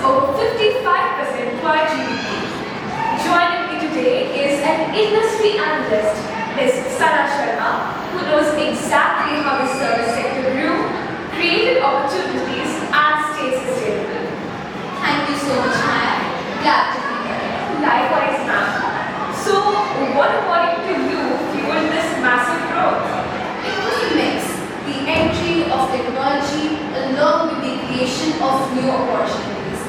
over 55% to our GDP. Joining me today is an industry analyst, Ms. Sana Sharma, who knows exactly how the service sector grew, created opportunities, and stays sustainable. Thank you so much, Maya. Glad to be here. Likewise, ma'am. So, what according to you fueled this massive growth? It was a mix, the entry of technology along with the creation of new opportunities.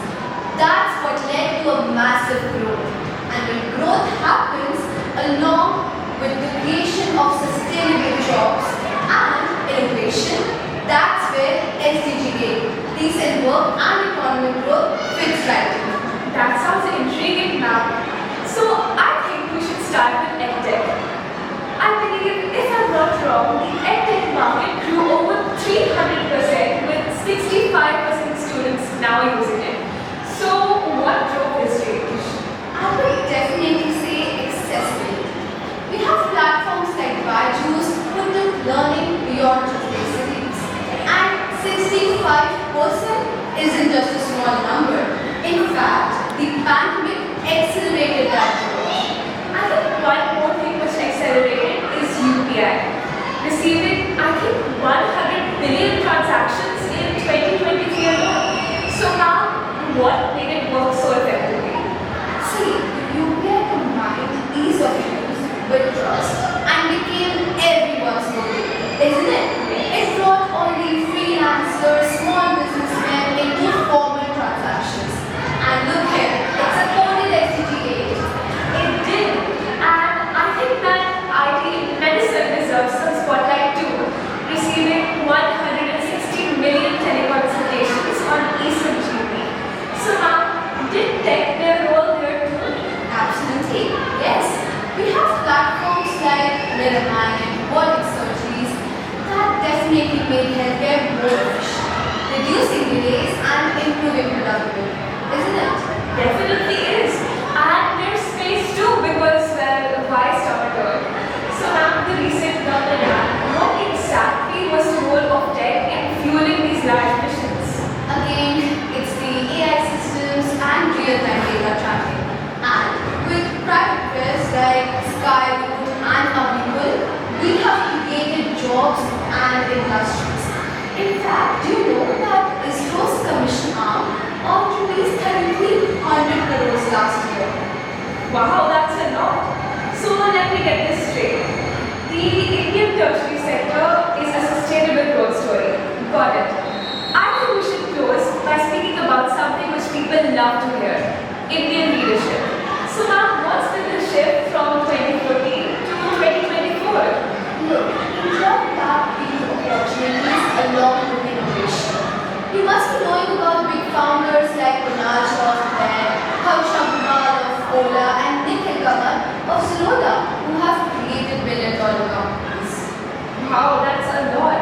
That's what led to a massive growth. And when growth happens along with the creation of sustainable jobs and innovation, that's where SDG gain, decent work and economic growth fits right in. That sounds intriguing, ma'am. So, I think we should start with EdTech. I believe, if I'm not wrong, the EdTech market grew over 300% with 65% students now using it. So, what drove this change? I would definitely say accessibility. We have platforms like Byju's who took learning beyond just basic needs. And 65% isn't just a small number. In fact, the pandemic accelerated that growth. I think one more thing which accelerated is UPI. Receiving, I think, 100 billion transactions in 2023 alone. So now, what made it work so effectively? See, UPI combined ease of use with trust and became everyone's go-to, isn't it? It brought only freelancers, small businessmen into formal transactions. And look here, it supported SDG 8. It did, and I think that IT medicine deserves some spotlight too, receiving 160 million teleconsultations on eSanjeevani. So now, did tech play a role here too? Absolutely, yes. We have platforms like Miramine and robotic surgeries that definitely made healthcare more efficient, reducing delays and improving productivity, isn't it? Definitely is. And there's space too because, well, why stop at all? So now the recent Gaganyaan, what exactly was the role of tech in fueling these large missions? Again, it's the AI systems and real-time data tracking. And with private players like Skyroot and Avimal, we have created jobs and industries. In fact, do you know that ISRO's commission arm earned rupees 3,300 crores last year? Wow, that's a lot. So let me get this straight. The Indian tertiary sector is a sustainable growth story. Got it. I think we should close by speaking about something which people love to hear, Indian leadership. So now, what's been the shift from 2014 to 2024? Look, India tapped these opportunities along with innovation. You must be knowing about big founders like Kunal Shah of Bain, Harsh Agrawal of Ola, and Nikhil Kamal of Zerodha, who have created billion-dollar companies. Wow, that's a lot.